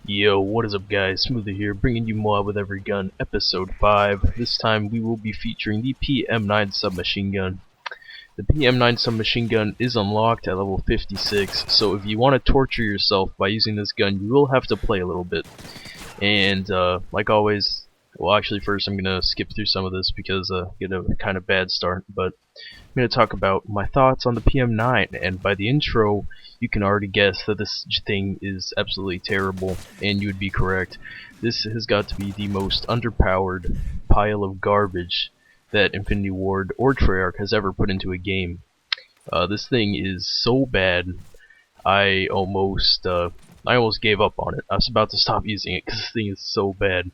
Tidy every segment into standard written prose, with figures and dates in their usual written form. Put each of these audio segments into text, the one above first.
Yo, what is up guys, Smoother here, bringing you MOAB with Every Gun, episode 5. This time we will be featuring the PM9 submachine gun. The PM9 submachine gun is unlocked at level 56, so if you want to torture yourself by using this gun, you will have to play a little bit. And like always, well actually first I'm going to skip through some of this because get a kind of bad start, but I'm going to talk about my thoughts on the PM9, and by the intro you can already guess that this thing is absolutely terrible, and you would be correct. This has got to be the most underpowered pile of garbage that Infinity Ward or Treyarch has ever put into a game. This thing is so bad, I almost gave up on it. I was about to stop using it because this thing is so bad.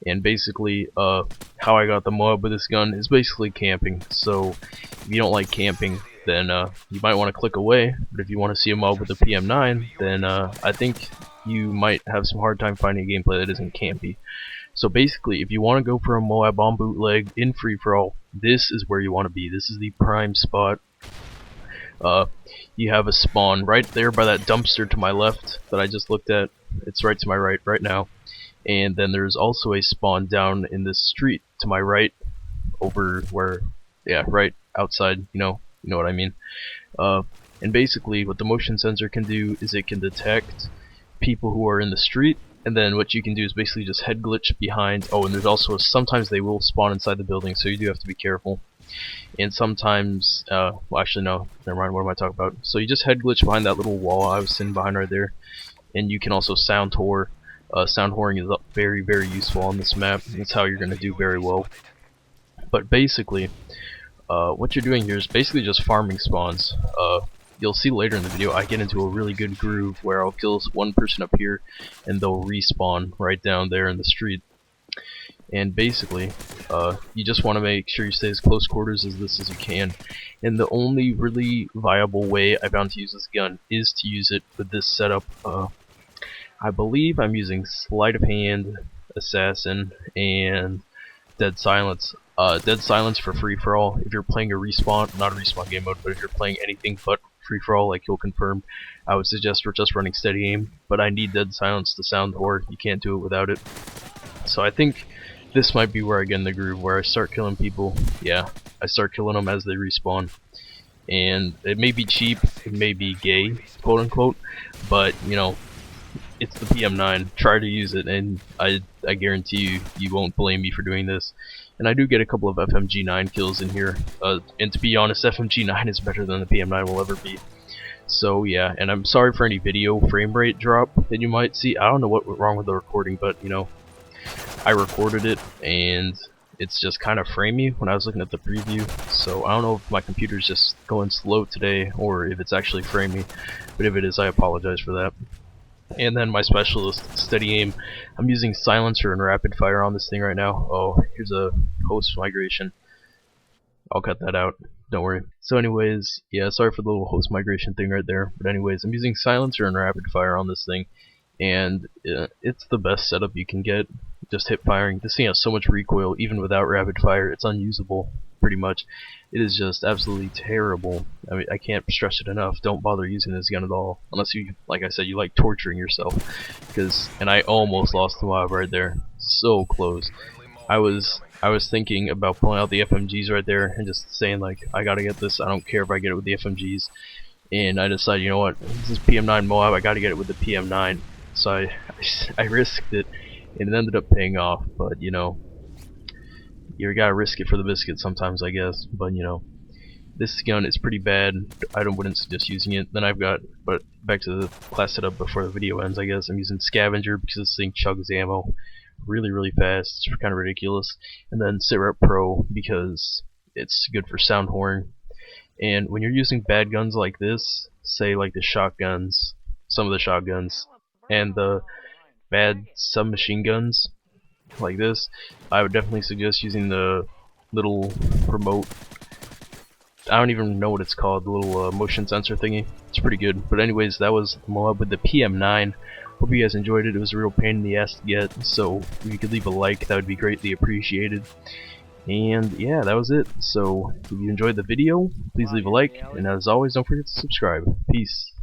And basically, how I got the MOAB with this gun is basically camping. So, if you don't like camping, then you might want to click away. But if you want to see a MOAB with the PM9, then I think you might have some hard time finding a gameplay that isn't campy. So basically, if you want to go for a MOAB on bootleg in free-for-all, this is where you want to be. This is the prime spot. You have a spawn right there by that dumpster to my left that I just looked at. It's right to my right now. And then there's also a spawn down in this street to my right, over where, yeah, right outside, you know what I mean. And basically what the motion sensor can do is it can detect people who are in the street, and then what you can do is basically just head glitch behind. Oh, and there's also sometimes they will spawn inside the building, so you do have to be careful. And sometimes, well actually no, never mind, what am I talking about? So you just head glitch behind that little wall I was sitting behind right there, and you can also sound whore. Sound whoring is very, very useful on this map. That's how you're going to do very well. But basically, what you're doing here is basically just farming spawns. You'll see later in the video I get into a really good groove where I'll kill one person up here and they'll respawn right down there in the street. And basically, you just want to make sure you stay as close quarters as you can. And the only really viable way I found to use this gun is to use it with this setup. I believe I'm using Sleight of Hand, Assassin, and Dead Silence. Dead Silence for free-for-all. If you're playing a respawn, not a respawn game mode, but if you're playing anything but free-for-all, like you'll confirm, I would suggest we're just running steady aim. But I need Dead Silence to sound whore. You can't do it without it. So I think this might be where I get in the groove, where I start killing people. Yeah, I start killing them as they respawn. And it may be cheap, it may be gay, quote-unquote, but, you know, it's the PM9. Try to use it, and I guarantee you won't blame me for doing this. And I do get a couple of FMG9 kills in here, and to be honest, FMG9 is better than the PM9 will ever be. So yeah, and I'm sorry for any video frame rate drop that you might see. I don't know what went wrong with the recording, but you know, I recorded it and it's just kind of framey when I was looking at the preview. So I don't know if my computer's just going slow today or if it's actually framey, but if it is, I apologize for that. And then my specialist, steady aim. I'm using silencer and rapid fire on this thing right now. Oh, here's a host migration. I'll cut that out, don't worry. So anyways, yeah, sorry for the little host migration thing right there. But anyways, I'm using silencer and rapid fire on this thing. And it's the best setup you can get. Just hip firing. This thing has so much recoil, even without rapid fire, it's unusable, pretty much. It is just absolutely terrible. I mean, I can't stress it enough. Don't bother using this gun at all, unless you, like I said, you like torturing yourself. And I almost lost the MOAB right there, so close. I was thinking about pulling out the FMGs right there and just saying like, I gotta get this. I don't care if I get it with the FMGs. And I decided, you know what, this is PM9 MOAB. I gotta get it with the PM9. So I risked it, and it ended up paying off. But you know, you gotta risk it for the biscuit sometimes, I guess. But you know, this gun is pretty bad. I wouldn't suggest using it. Then I've got, but back to the class setup before the video ends, I guess. I'm using Scavenger because this thing chugs ammo really, really fast. It's kind of ridiculous. And then Sitrep Pro because it's good for sound horn. And when you're using bad guns like this, say like the shotguns, some of the shotguns, and the bad submachine guns like this, I would definitely suggest using the little remote, I don't even know what it's called, the little motion sensor thingy. It's pretty good. But anyways, that was MOAB with the PM9. Hope you guys enjoyed it. It was a real pain in the ass to get, so if you could leave a like, that would be greatly appreciated. And yeah, that was it. So if you enjoyed the video, please leave a like, and as always, don't forget to subscribe. Peace.